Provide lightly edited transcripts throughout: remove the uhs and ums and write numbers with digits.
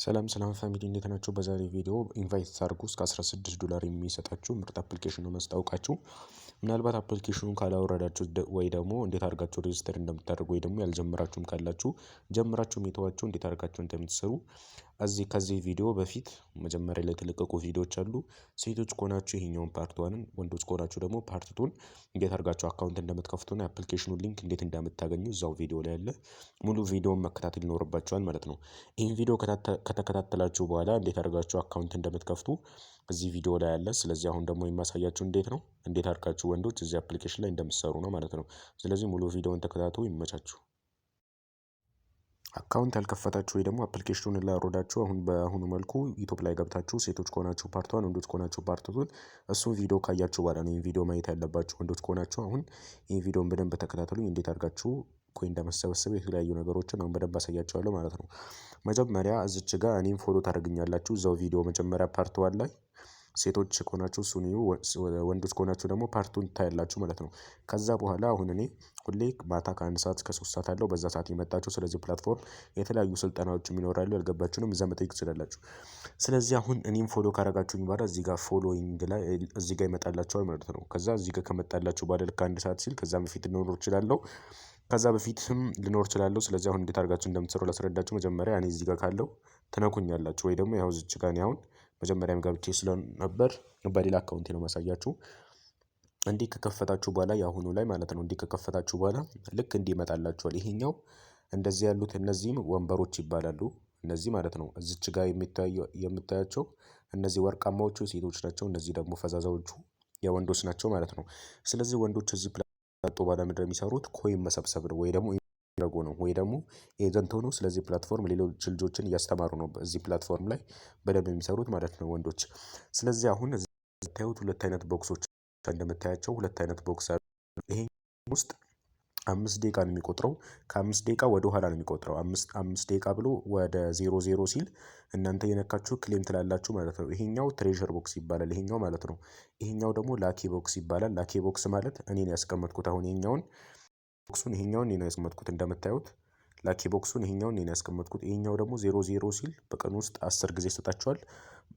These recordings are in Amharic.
ሰላም ፋሚሊ እንዴት ናችሁ? በዛሬ ቪዲዮ ኢንቫይት ታርጉ እስከ $16 የሚሰጣችሁ ምርጥ አፕሊኬሽን ነው ማስታወቃችሁ። ምናልባት አፕሊኬሽኑን ካላወረዳችሁ ወይ ደግሞ እንዴት አድርጋችሁ ሬጅስተር እንደምታደርጉ ወይ ደግሞ ያልጀመራችሁም ካላችሁ ጀምራችሁም የተዋችሁ እንዴት አድርጋችሁ እንደምትሰሩ ከዚህ ቪዲዮ በፊት መጀመሪያ ላይ የተለቀቁ ቪዲዮዎች አሉ። ሴቶች ከሆናችሁ ይሄኛውን ፓርት ዋንን፣ ወንዶች ከሆናችሁ ደግሞ ፓርት ቱን እንዴት አድርጋችሁ አካውንት እንደምትከፍቱና የአፕሊኬሽኑን ሊንክ እንዴት እንደምታገኙ እዛው ቪዲዮ ላይ አለ። ሙሉ ቪዲዮውን መከታተል ይኖርባችኋል ማለት ነው። ይህን ቪዲዮ ከተከታተላችሁ በኋላ እንዴት አድርጋችሁ አካውንት እንደምትከፍቱ እዚህ ቪዲዮ ላይ አለ። ስለዚህ አሁን ደግሞ የማሳያችሁ እንዴት አድርጋችሁ ወንዶች እዚህ አፕሊኬሽን ላይ እንደምትሰሩ ነው ማለት ነው። ስለዚህ ሙሉ ቪዲዮውን ተከታተሉ። ይመቻችሁ። አካውንት ያልከፈታችሁ ወይ ደግሞ አፕሊኬሽኑን ላወረዳችሁ በአሁኑ መልኩ ዩቲዩብ ላይ ገብታችሁ ሴቶች ከሆናችሁ ፓርት ዋን፣ ወንዶች ከሆናችሁ ፓርት ቱን እሱን ቪዲዮ ካያችሁ በኋላ ነው ይህን ቪዲዮ ማየት ያለባችሁ። ወንዶች ከሆናችሁ አሁን ይህን ቪዲዮን በደንብ ተከታተሉኝ። እንዴት አድርጋችሁ ኮይን እንደመሰበሰብ የተለያዩ ነገሮችን አሁን በደንብ አሳያችኋለሁ ማለት ነው። መጀመሪያ እዚች ጋር እኔም ፎሎ ታደርጉኛላችሁ እዛው ቪዲዮ መጀመሪያ ፓርት ዋን ላይ ሴቶች ከሆናችሁ እሱን እዩ፣ ወንዶች ከሆናችሁ ደግሞ ፓርቱን ታያላችሁ ማለት ነው። ከዛ በኋላ አሁን እኔ ሁሌ ማታ ከ1 ሰዓት እስከ 3 ሰዓት አለው በዛ ሰዓት የመጣችሁ። ስለዚህ ፕላትፎርም የተለያዩ ስልጠናዎችም ይኖራሉ፣ ያልገባችሁንም እዛ መጠየቅ ትችላላችሁ። ስለዚህ አሁን እኔም ፎሎ ካረጋችሁኝ በኋላ እዚህ ጋር ፎሎዊንግ ላይ እዚህ ጋር ይመጣላችኋል ማለት ነው። ከዛ እዚህ ጋር ከመጣላችሁ በኋላ ልክ 1 ሰዓት ሲል ከዛ በፊት ልኖር እችላለሁ፣ ከዛ በፊትም ልኖር እችላለሁ። ስለዚህ አሁን እንዴት አድርጋችሁ እንደምትሰሩ ላስረዳችሁ። መጀመሪያ እኔ እዚህ ጋር ካለው ትነኩኛላችሁ ወይ ደግሞ ያው እዚች ጋር አሁን መጀመሪያም ገብቼ ስለነበር በሌላ አካውንቴ ነው ማሳያችሁ። እንዲህ ከከፈታችሁ በኋላ የአሁኑ ላይ ማለት ነው። እንዲህ ከከፈታችሁ በኋላ ልክ እንዲህ ይመጣላችኋል። ይሄኛው እንደዚህ ያሉት እነዚህም ወንበሮች ይባላሉ። እነዚህ ማለት ነው እዚች ጋር የምታያቸው እነዚህ ወርቃማዎቹ ሴቶች ናቸው። እነዚህ ደግሞ ፈዛዛዎቹ የወንዶች ናቸው ማለት ነው። ስለዚህ ወንዶች እዚህ ፕላትፎርም በኋላ ምንድነው የሚሰሩት? ኮይን መሰብሰብ ነው ወይ ደግሞ ነው ወይ ደግሞ ኤጀንት ሆኖ ስለዚህ ፕላትፎርም ሌሎች ልጆችን እያስተማሩ ነው እዚህ ፕላትፎርም ላይ በደንብ የሚሰሩት ማለት ነው ወንዶች። ስለዚህ አሁን እዚህ የምታዩት ሁለት አይነት ቦክሶች እንደምታያቸው ሁለት አይነት ቦክስ አሉ። ይሄ ውስጥ 5 ደቂቃ ነው የሚቆጥረው። ከ5 ደቂቃ ወደ ኋላ ነው የሚቆጥረው። 5 ደቂቃ ብሎ ወደ 00 ሲል እናንተ የነካችሁ ክሌም ትላላችሁ ማለት ነው። ይሄኛው ትሬዠር ቦክስ ይባላል ይሄኛው ማለት ነው። ይሄኛው ደግሞ ላኪ ቦክስ ይባላል። ላኪ ቦክስ ማለት እኔ ነው ያስቀመጥኩት። አሁን ይሄኛውን እኔ ነው ያስቀመጥኩት እንደምታዩት ላኪ ቦክሱን ይሄኛውን እኔ ነው ያስቀመጥኩት። ይሄኛው ደግሞ 00 ሲል በቀን ውስጥ 10 ጊዜ ይሰጣችኋል።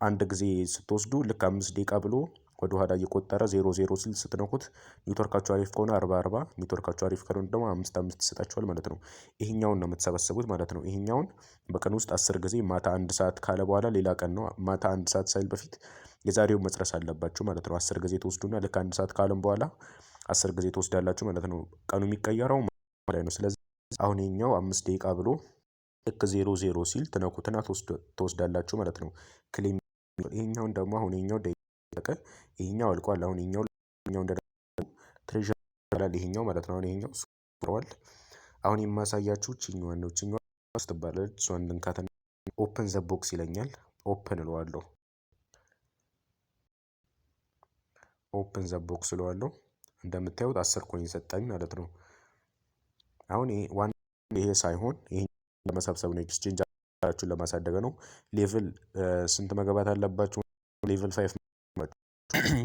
አንድ ጊዜ ስትወስዱ ልክ 5 ደቂቃ ብሎ ወደ ኋላ እየቆጠረ 00 ሲል ስትነኩት ኔትወርካችሁ አሪፍ ከሆነ 40 ኔትወርካችሁ አሪፍ ካልሆነ ደግሞ 5 ይሰጣችኋል ማለት ነው። ይሄኛውን ነው የምትሰበሰቡት ማለት ነው። ይሄኛውን በቀን ውስጥ 10 ጊዜ ማታ 1 ሰዓት ካለ በኋላ ሌላ ቀን ነው። ማታ 1 ሰዓት ሳይል በፊት የዛሬውን መጨረስ አለባችሁ ማለት ነው። 10 ጊዜ ትወስዱና ልክ 1 ሰዓት ካለም በኋላ 10 ጊዜ ትወስዳላችሁ ማለት ነው። ቀኑ የሚቀየረው ማለት ነው። ስለዚህ አሁን ይሄኛው 5 ደቂቃ ብሎ ልክ 00 ሲል ትነኩትና ትወስዳላችሁ ማለት ነው። ክሌም ይሄኛውን ደግሞ አሁን ይሄኛው ደቂቃ ይሄኛው አልቋል። አሁን ይሄኛው እንደ ትሬዠር ይባላል ይሄኛው ማለት ነው። አሁን ይሄኛው ሱራል አሁን የማሳያችሁ ቺኛዋን ነው። ቺኛዋ ውስጥ ትባላለች። እሷን ልንካተና ኦፕን ዘ ቦክስ ይለኛል። ኦፕን እለዋለሁ። ኦፕን ዘ ቦክስ እለዋለሁ። እንደምታዩት 10 ኮይን ሰጣኝ ማለት ነው። አሁን ይሄ ሳይሆን ይሄ ለመሰብሰብ ነው። ኤክስቼንጅ አላችሁን ለማሳደግ ነው። ሌቭል ስንት መግባት አለባችሁ? ሌቭል 5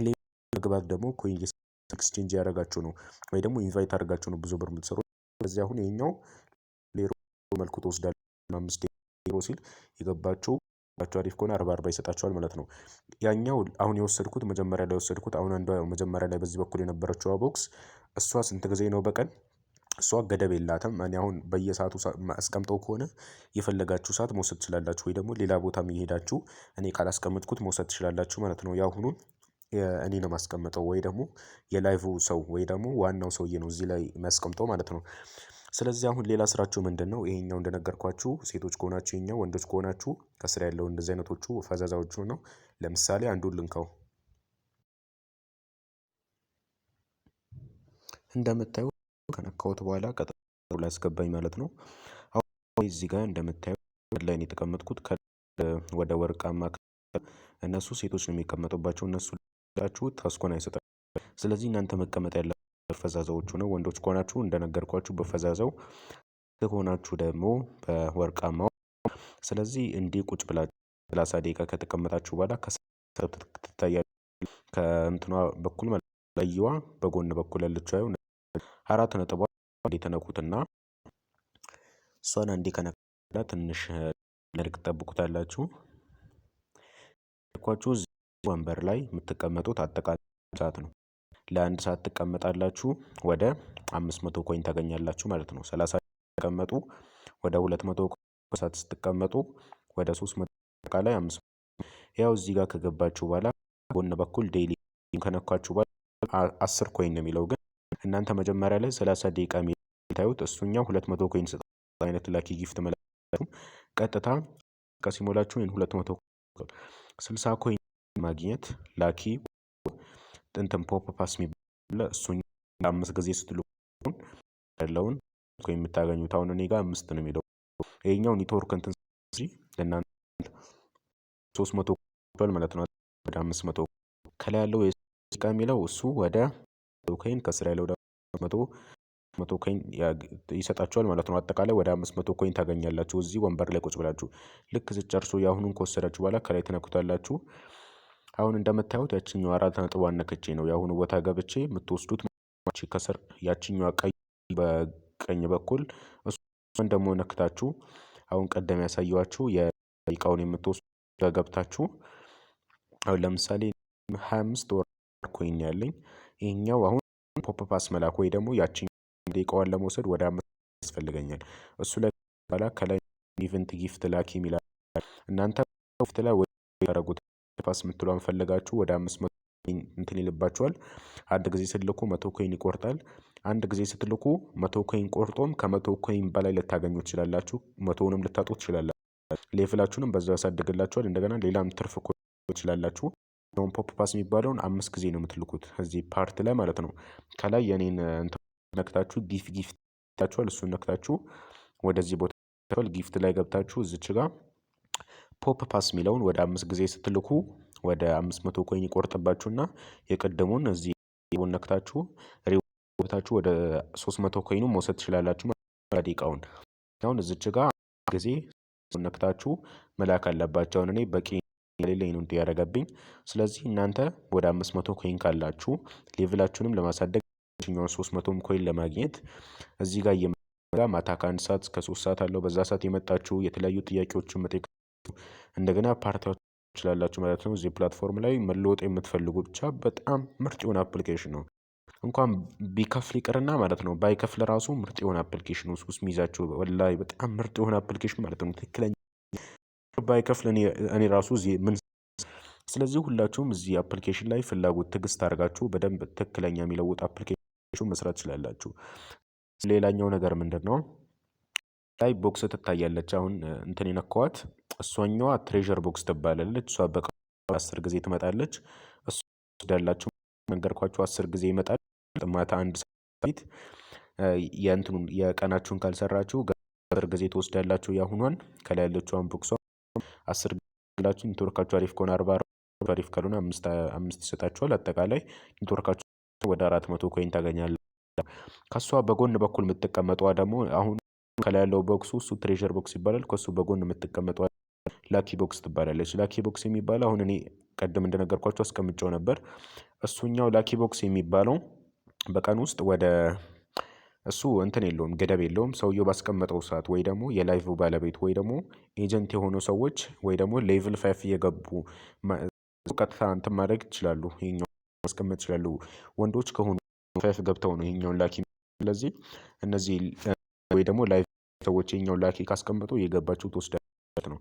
ሌቭል መግባት ደግሞ ኮይን ኤክስቼንጅ ያደርጋችሁ ነው ወይ ደግሞ ኢንቫይት አድርጋችሁ ነው ብዙ ብር የምትሰሩ። ስለዚህ አሁን ይሄኛው ሌሮ መልኩ ተወስዳለሁ። 5 ሌሮ ሲል የገባችሁ አሪፍ ከሆነ 40 ይሰጣችኋል ማለት ነው። ያኛው አሁን የወሰድኩት መጀመሪያ ላይ የወሰድኩት አሁን አንዷ መጀመሪያ ላይ በዚህ በኩል የነበረችው ቦክስ እሷ ስንት ጊዜ ነው በቀን? እሷ ገደብ የላትም። እኔ አሁን በየሰዓቱ አስቀምጠው ከሆነ የፈለጋችሁ ሰዓት መውሰድ ትችላላችሁ ወይ ደግሞ ሌላ ቦታም እየሄዳችሁ እኔ ካላስቀመጥኩት መውሰድ ትችላላችሁ ማለት ነው። ያሁኑን እኔ ነው የማስቀምጠው ወይ ደግሞ የላይቭ ሰው ወይ ደግሞ ዋናው ሰውዬ ነው እዚህ ላይ የሚያስቀምጠው ማለት ነው። ስለዚህ አሁን ሌላ ስራችሁ ምንድነው? ይሄኛው እንደነገርኳችሁ ሴቶች ከሆናችሁ ይሄኛው፣ ወንዶች ከሆናችሁ ከስራ ያለው እንደዚህ አይነቶቹ ፈዛዛዎቹ ነው። ለምሳሌ አንዱን ልንካው። እንደምታዩ ከነካሁት በኋላ ቀጥታ ላይ አስገባኝ ማለት ነው። አሁን እዚህ ጋር እንደምታዩ ላይ ነው የተቀመጥኩት። ወደ ወርቃማ እነሱ ሴቶች ነው የሚቀመጡባቸው። እነሱ ላችሁ ታስኮን አይሰጣችሁ። ስለዚህ እናንተ መቀመጥ ያለ ፈዛዛዎቹ ነው። ወንዶች ከሆናችሁ እንደነገርኳችሁ በፈዛዛው ከሆናችሁ ደግሞ በወርቃማው። ስለዚህ እንዲህ ቁጭ ብላችሁ 30 ደቂቃ ከተቀመጣችሁ በኋላ ከሰብ ትታያለች። ከእንትኗ በኩል ለየዋ በጎን በኩል ያለችው 4 ነጥቧ እንዴ ተነኩትና እሷን አንዴ ከነካ ትንሽ መልእክት ትጠብቁታላችሁ። ያልኳችሁ እዚህ ወንበር ላይ የምትቀመጡት አጠቃላይ ሰዓት ነው። ለአንድ ሰዓት ትቀመጣላችሁ ወደ 500 ኮይን ታገኛላችሁ ማለት ነው። 30 ስትቀመጡ ወደ 200 ሰዓት ስትቀመጡ ወደ 300 አጠቃላይ 500። ያው እዚህ ጋር ከገባችሁ በኋላ ጎን በኩል ዴይሊ ከነካችሁ በኋላ 10 ኮይን ነው የሚለው፣ ግን እናንተ መጀመሪያ ላይ 30 ደቂቃ የሚታዩት እሱኛው 200 ኮይን አይነት ላኪ ጊፍት መላችሁ ቀጥታ ሲሞላችሁ 200 60 ኮይን ማግኘት ላኪ እንትን ፖፕ ፓስ የሚባል እሱኛው 5 ጊዜ ስትሉ ያለውን ኮይን የምታገኙት። አሁን እኔ ጋር 5 ነው የሚለው። ይሄኛው ኔትወርክ እንትን ለእናንተ 300 ማለት ነው ወደ 500። ከላይ ያለው የስቃ የሚለው እሱ ወደ ኮይን ከስራ ያለው ወደ 100 ኮይን ይሰጣችኋል ማለት ነው። አጠቃላይ ወደ 500 ኮይን ታገኛላችሁ እዚህ ወንበር ላይ ቁጭ ብላችሁ። ልክ ስትጨርሱ የአሁኑን ከወሰዳችሁ በኋላ ከላይ ትነኩታላችሁ። አሁን እንደምታዩት ያችኛው 4 ነክቼ ነው የአሁኑ ቦታ ገብቼ የምትወስዱት። ከስር ያችኛዋ ቀይ በቀኝ በኩል እሱን ደግሞ ነክታችሁ አሁን ቀደም ያሳየኋችሁ የደቂቃውን የምትወስዱ ገብታችሁ አሁን ለምሳሌ 25 ወር ኮይን ያለኝ ይሄኛው አሁን ፖፕ ፓስ መላክ ወይ ደግሞ ያችኛው ደቂቃዋን ለመውሰድ ወደ 5 ያስፈልገኛል። እሱ ላይ ባላ ከላይ ኢቨንት ጊፍት ላኪ የሚላል እናንተ ጊፍት ላይ ወይ ያደረጉት ፓስ የምትሏን ፈለጋችሁ ወደ 500 እንትን ይልባችኋል። አንድ ጊዜ ስትልኩ 100 ኮይን ይቆርጣል። አንድ ጊዜ ስትልኩ 100 ኮይን ቆርጦም ከ100 ኮይን በላይ ልታገኙ ትችላላችሁ። 100ውንም ልታጡ ትችላላችሁ። ሌቭላችሁንም በዛው ያሳድግላችኋል። እንደገና ሌላም ትርፍ ትችላላችሁ። አሁን ፖፕ ፓስ የሚባለውን 5 ጊዜ ነው የምትልኩት እዚህ ፓርት ላይ ማለት ነው። ከላይ የኔን ነክታችሁ ጊፍት ታችኋል። እሱን ነክታችሁ ወደዚህ ቦታ ጊፍት ላይ ገብታችሁ እዚች ጋር ፖፕ ፓስ የሚለውን ወደ 5 ጊዜ ስትልኩ ወደ 500 ኮይን ይቆርጥባችሁና የቀደሙን እዚህ ነክታችሁ ሪቦታችሁ ወደ 300 ኮይኑ መውሰድ ትችላላችሁ። ደቂቃውን አሁን እዚች ጋር ጊዜ ነክታችሁ መላክ አለባቸው። እኔ በቂ የሌለኝ ነው ያደረገብኝ። ስለዚህ እናንተ ወደ 500 ኮይን ካላችሁ ሌቭላችሁንም ለማሳደግ ኛውን 300 ኮይን ለማግኘት እዚህ ጋር እየመጣ ማታ ከ1 ሰዓት እስከ 3 ሰዓት አለው። በዛ ሰዓት የመጣችሁ የተለያዩ ጥያቄዎችን መጠየቅ እንደገና ፓርቲዎች ትችላላችሁ ማለት ነው። እዚህ ፕላትፎርም ላይ መለወጥ የምትፈልጉ ብቻ በጣም ምርጥ የሆነ አፕሊኬሽን ነው። እንኳን ቢከፍል ይቅርና ማለት ነው ባይከፍል ራሱ ምርጥ የሆነ አፕሊኬሽን ውስጥ የሚይዛችሁ ወላሂ በጣም ምርጥ የሆነ አፕሊኬሽን ማለት ነው። ትክክለኛ ባይከፍል እኔ ራሱ እዚህ ምን። ስለዚህ ሁላችሁም እዚህ አፕሊኬሽን ላይ ፍላጎት ትዕግስት አድርጋችሁ በደንብ ትክክለኛ የሚለውጥ አፕሊኬሽን መስራት ትችላላችሁ። ሌላኛው ነገር ምንድነው? ላይ ቦክስ ትታያለች። አሁን እንትን የነካዋት እሷኛዋ ትሬዠር ቦክስ ትባላለች። እሷ በቃ 10 ጊዜ ትመጣለች። እሱ ወስዳላችሁ ነገርኳችሁ 10 ጊዜ ይመጣል። ማታ 1 ሰዓት የእንትኑን የቀናችሁን ካልሰራችሁ 10 ጊዜ ትወስዳላችሁ። ያሁኗን ከላይ ያለችውን ቦክሷ 10 ጊዜላችሁ ኔትወርካችሁ አሪፍ ከሆነ 40 አሪፍ ካልሆነ 5 ይሰጣችኋል። አጠቃላይ ኔትወርካችሁ ወደ 400 ኮይን ታገኛላችሁ። ከሷ በጎን በኩል የምትቀመጠዋ ደግሞ አሁን ከላይ ያለው ቦክሱ እሱ ትሬዠር ቦክስ ይባላል። ከሱ በጎን የምትቀመጠው ላኪ ቦክስ ትባላለች። ላኪ ቦክስ የሚባለው አሁን እኔ ቀደም እንደነገርኳቸው አስቀምጨው ነበር። እሱኛው ላኪ ቦክስ የሚባለው በቀን ውስጥ ወደ እሱ እንትን የለውም ገደብ የለውም። ሰውየው ባስቀመጠው ሰዓት ወይ ደግሞ የላይቭ ባለቤት ወይ ደግሞ ኤጀንት የሆኑ ሰዎች ወይ ደግሞ ሌቭል 5 እየገቡ ቀጥታ እንትን ማድረግ ይችላሉ። ይሄኛው ማስቀመጥ ይችላሉ። ወንዶች ከሆኑ 5 ገብተው ነው ይሄኛውን ላኪ። ስለዚህ እነዚህ ወይ ደግሞ ላይቭ ሰዎች ይሄኛውን ላኪ ካስቀመጡ የገባችሁ ትወስዳላችሁ ነው።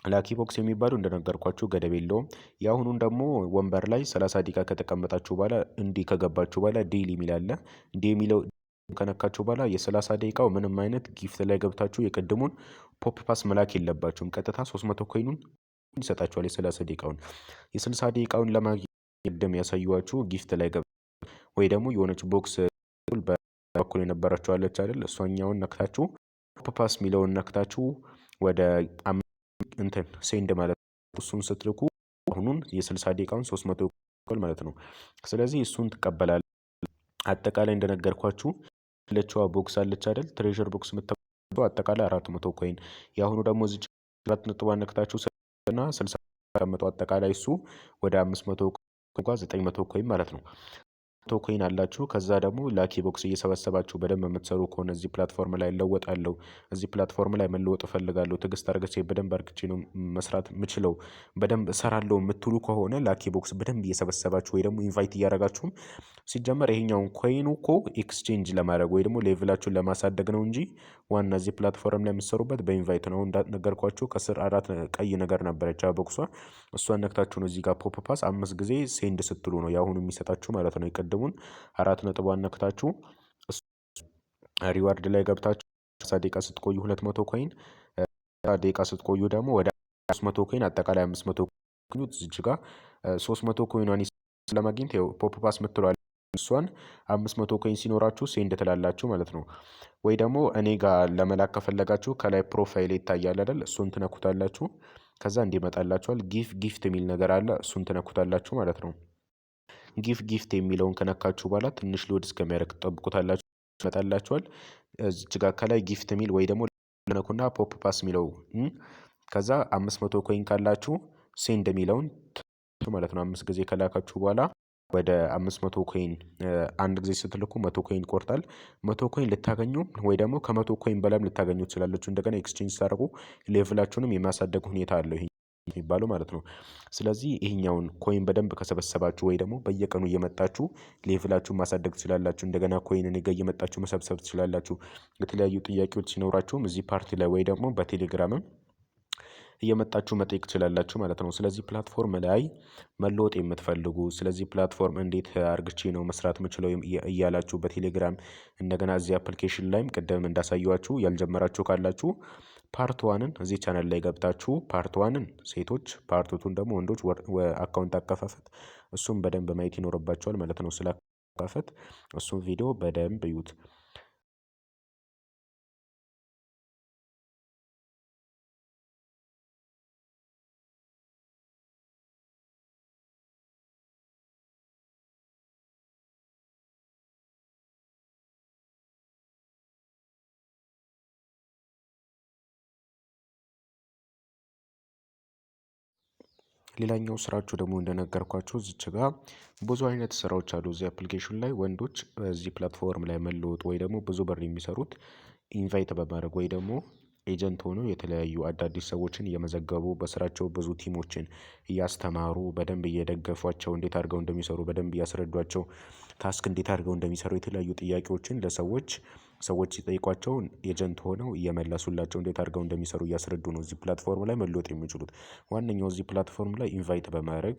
ላኪ ቦክስ የሚባለው እንደነገርኳችሁ ገደብ የለውም። የአሁኑን ደግሞ ወንበር ላይ 30 ደቂቃ ከተቀመጣችሁ በኋላ እንዲህ ከገባችሁ በኋላ ዴይሊ የሚል አለ። እንዲህ የሚለው ከነካችሁ በኋላ የ30 ደቂቃው ምንም አይነት ጊፍት ላይ ገብታችሁ የቅድሙን ፖፕ ፓስ መላክ የለባችሁም። ቀጥታ 300 ኮይኑን ይሰጣችኋል። የ30 ደቂቃውን የ60 ደቂቃውን ለማግኘት ቅድም ያሳየኋችሁ ጊፍት ላይ ገብ ወይ ደግሞ የሆነች ቦክስ በኩል የነበራችሁ አለች አይደል? እሷኛውን ነክታችሁ ፖፕ ፓስ የሚለውን ነክታችሁ ወደ እንትን ሴንድ ማለት እሱን ስትልኩ አሁኑን የ60 ደቂቃውን 300 ማለት ነው። ስለዚህ እሱን ትቀበላለህ። አጠቃላይ እንደነገርኳችሁ ለቻዋ ቦክስ አለች አይደል? ትሬዠር ቦክስ የምትባለው አጠቃላይ 400 ኮይን። የአሁኑ ደግሞ እዚህ 4 ነጥብ ነክታችሁ እና 60 ቀመጠው አጠቃላይ እሱ ወደ 500 900 ኮይን ማለት ነው። ኮይን አላችሁ። ከዛ ደግሞ ላኪ ቦክስ እየሰበሰባችሁ በደንብ የምትሰሩ ከሆነ እዚህ ፕላትፎርም ላይ እለወጣለሁ፣ እዚህ ፕላትፎርም ላይ መለወጥ እፈልጋለሁ፣ ትዕግስት አድርጌ በደንብ አርግቼ ነው መስራት የምችለው፣ በደንብ እሰራለሁ የምትሉ ከሆነ ላኪ ቦክስ በደንብ እየሰበሰባችሁ ወይ ደግሞ ኢንቫይት እያደረጋችሁም ሲጀመር ይሄኛውን ኮይኑ እኮ ኤክስቼንጅ ለማድረግ ወይ ደግሞ ሌቭላችሁን ለማሳደግ ነው እንጂ ዋና እዚህ ፕላትፎርም ላይ የምትሰሩበት በኢንቫይት ነው። እንዳትነገርኳችሁ ከስር አራት ቀይ ነገር ነበረች ቦክሷ፣ እሷን ነክታችሁ ነው እዚህ ጋር ፖፕ ፓስ 5 ጊዜ ሴንድ ስትሉ ነው የአሁኑ የሚሰጣችሁ ማለት ነው። የቀድሙን 4 ነጥቧን ነክታችሁ ሪዋርድ ላይ ገብታችሁ 30 ደቂቃ ስትቆዩ 200 ኮይን፣ ደቂቃ ስትቆዩ ደግሞ ወደ 500 ኮይን፣ አጠቃላይ 500 ኮይን እዚች ጋር 300 ኮይኗን ለማግኘት ያው ፖፕ ፓስ ምትለዋል እሷን 500 ኮይን ሲኖራችሁ ሴንድ ትላላችሁ ማለት ነው። ወይ ደግሞ እኔ ጋር ለመላክ ከፈለጋችሁ ከላይ ፕሮፋይል ይታያል አይደል? እሱን ትነኩታላችሁ። ከዛ እንዲመጣላችኋል ጊፍት የሚል ነገር አለ። እሱን ትነኩታላችሁ ማለት ነው። ጊፍት የሚለውን ከነካችሁ በኋላ ትንሽ ሎድ እስከሚያደርግ ትጠብቁታላችሁ። ይመጣላችኋል። እዚች ጋር ከላይ ጊፍት የሚል ወይ ደግሞ ነኩና ፖፕ ፓስ የሚለው ከዛ 500 ኮይን ካላችሁ ሴንድ የሚለውን ማለት ነው። 5 ጊዜ ከላካችሁ በኋላ ወደ 500 ኮይን አንድ ጊዜ ስትልኩ 100 ኮይን ይቆርጣል። 100 ኮይን ልታገኙ ወይ ደግሞ ከ100 ኮይን በላይም ልታገኙ ትችላላችሁ። እንደገና ኤክስቼንጅ ታደርጉ ሌቭላችሁንም የሚያሳደግ ሁኔታ አለው ይሄ የሚባለው ማለት ነው። ስለዚህ ይሄኛውን ኮይን በደንብ ከሰበሰባችሁ ወይ ደግሞ በየቀኑ እየመጣችሁ ሌቭላችሁን ማሳደግ ትችላላችሁ። እንደገና ኮይን እኔ ጋር እየመጣችሁ መሰብሰብ ትችላላችሁ። የተለያዩ ጥያቄዎች ሲኖራችሁም እዚህ ፓርቲ ላይ ወይ ደግሞ በቴሌግራምም እየመጣችሁ መጠየቅ ትችላላችሁ ማለት ነው። ስለዚህ ፕላትፎርም ላይ መለወጥ የምትፈልጉ ስለዚህ ፕላትፎርም እንዴት አርግቼ ነው መስራት የምችለው እያላችሁ በቴሌግራም እንደገና እዚህ አፕሊኬሽን ላይም ቅድም እንዳሳየዋችሁ ያልጀመራችሁ ካላችሁ ፓርት ዋንን እዚህ ቻናል ላይ ገብታችሁ ፓርት ዋንን ሴቶች ፓርት ቱን ደግሞ ወንዶች አካውንት አከፋፈት እሱም በደንብ ማየት ይኖርባቸዋል ማለት ነው። ስለ አከፋፈት እሱም ቪዲዮ በደንብ እዩት። ሌላኛው ስራችሁ ደግሞ እንደነገርኳችሁ እዚች ጋር ብዙ አይነት ስራዎች አሉ። እዚህ አፕሊኬሽን ላይ ወንዶች በዚህ ፕላትፎርም ላይ መለወጥ ወይ ደግሞ ብዙ ብር የሚሰሩት ኢንቫይት በማድረግ ወይ ደግሞ ኤጀንት ሆኖ የተለያዩ አዳዲስ ሰዎችን እየመዘገቡ በስራቸው ብዙ ቲሞችን እያስተማሩ በደንብ እየደገፏቸው እንዴት አድርገው እንደሚሰሩ በደንብ እያስረዷቸው ታስክ እንዴት አድርገው እንደሚሰሩ የተለያዩ ጥያቄዎችን ለሰዎች ሲጠይቋቸው ኤጀንት ሆነው እየመለሱላቸው እንዴት አድርገው እንደሚሰሩ እያስረዱ ነው እዚህ ፕላትፎርም ላይ መለወጥ የሚችሉት። ዋነኛው እዚህ ፕላትፎርም ላይ ኢንቫይት በማድረግ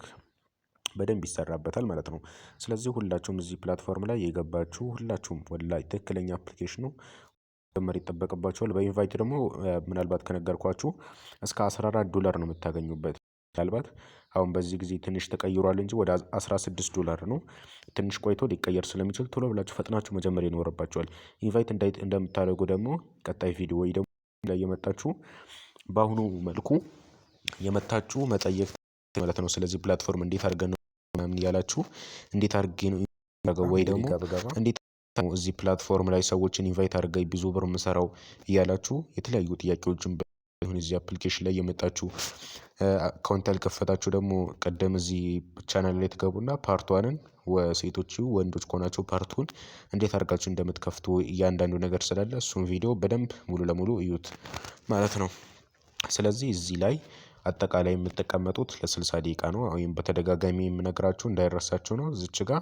በደንብ ይሰራበታል ማለት ነው። ስለዚህ ሁላችሁም እዚህ ፕላትፎርም ላይ የገባችሁ ሁላችሁም ወላሂ ትክክለኛ አፕሊኬሽኑ መጀመር ይጠበቅባችኋል። በኢንቫይት ደግሞ ምናልባት ከነገርኳችሁ እስከ $14 ነው የምታገኙበት። ምናልባት አሁን በዚህ ጊዜ ትንሽ ተቀይሯል እንጂ ወደ $16 ነው። ትንሽ ቆይቶ ሊቀየር ስለሚችል ቶሎ ብላችሁ ፈጥናችሁ መጀመር ይኖርባችኋል። ኢንቫይት እንደምታደርጉ ደግሞ ቀጣይ ቪዲዮ ወይ ደግሞ ላይ የመጣችሁ በአሁኑ መልኩ የመታችሁ መጠየቅ ማለት ነው። ስለዚህ ፕላትፎርም እንዴት አድርገን ነው ምናምን እያላችሁ እንዴት አድርጌ ነው ወይ ደግሞ እንዴት እዚህ ፕላትፎርም ላይ ሰዎችን ኢንቫይት አድርገኝ ብዙ ብር የምሰራው እያላችሁ የተለያዩ ጥያቄዎችን ይሁን እዚህ አፕሊኬሽን ላይ የመጣችሁ አካውንት ያልከፈታችሁ ደግሞ ቀደም እዚህ ቻናል ላይ ትገቡና ፓርት ዋንን ሴቶቹ ወንዶች ከሆናችሁ ፓርቱን እንዴት አድርጋችሁ እንደምትከፍቱ እያንዳንዱ ነገር ስላለ እሱን ቪዲዮ በደንብ ሙሉ ለሙሉ እዩት ማለት ነው። ስለዚህ እዚህ ላይ አጠቃላይ የምትቀመጡት ለ60 ደቂቃ ነው። ወይም በተደጋጋሚ የምነግራችሁ እንዳይረሳችሁ ነው። እዚች ጋር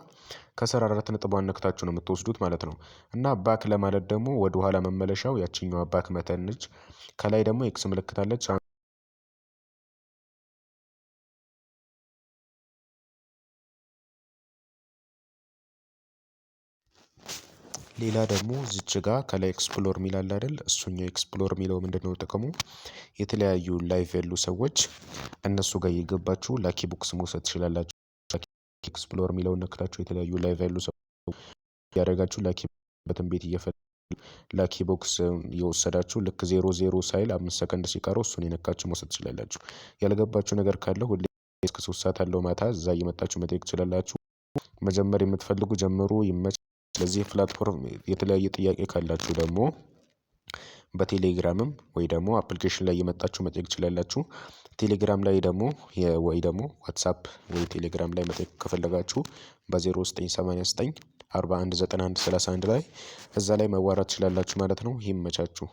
ከስር 4 ነጥቧን ነክታችሁ ነው የምትወስዱት ማለት ነው። እና ባክ ለማለት ደግሞ ወደ ኋላ መመለሻው ያችኛዋ ባክ መተን ነች። ከላይ ደግሞ ኤክስ ምልክት አለች። ሌላ ደግሞ እዚች ጋር ከላይ ኤክስፕሎር ሚል አለ አይደል? እሱኛው ኤክስፕሎር ሚለው ምንድነው ጥቅሙ? የተለያዩ ላይቭ ያሉ ሰዎች እነሱ ጋር እየገባችሁ ላኪ ቦክስ መውሰድ ትችላላችሁ። ኤክስፕሎር ሚለውን ነክታችሁ የተለያዩ ላይቭ ያሉ ሰዎች ያደረጋችሁ ላኪ በትን ቤት ላኪ ቦክስ የወሰዳችሁ ልክ 00 ሳይል 5 ሰከንድ ሲቀረው እሱን የነካችሁ መውሰድ ትችላላችሁ። ያልገባችሁ ነገር ካለ ሁሌ እስከ 3 ሰዓት አለው ማታ እዛ እየመጣችሁ መጠየቅ ትችላላችሁ። መጀመር የምትፈልጉ ጀምሩ። ይመች። ስለዚህ ፕላትፎርም የተለያየ ጥያቄ ካላችሁ ደግሞ በቴሌግራምም ወይ ደግሞ አፕሊኬሽን ላይ የመጣችሁ መጠየቅ ትችላላችሁ። ቴሌግራም ላይ ደግሞ ወይ ደግሞ ዋትሳፕ ወይ ቴሌግራም ላይ መጠየቅ ከፈለጋችሁ በ0989 419131 ላይ እዛ ላይ መዋራት ትችላላችሁ ማለት ነው። ይመቻችሁ።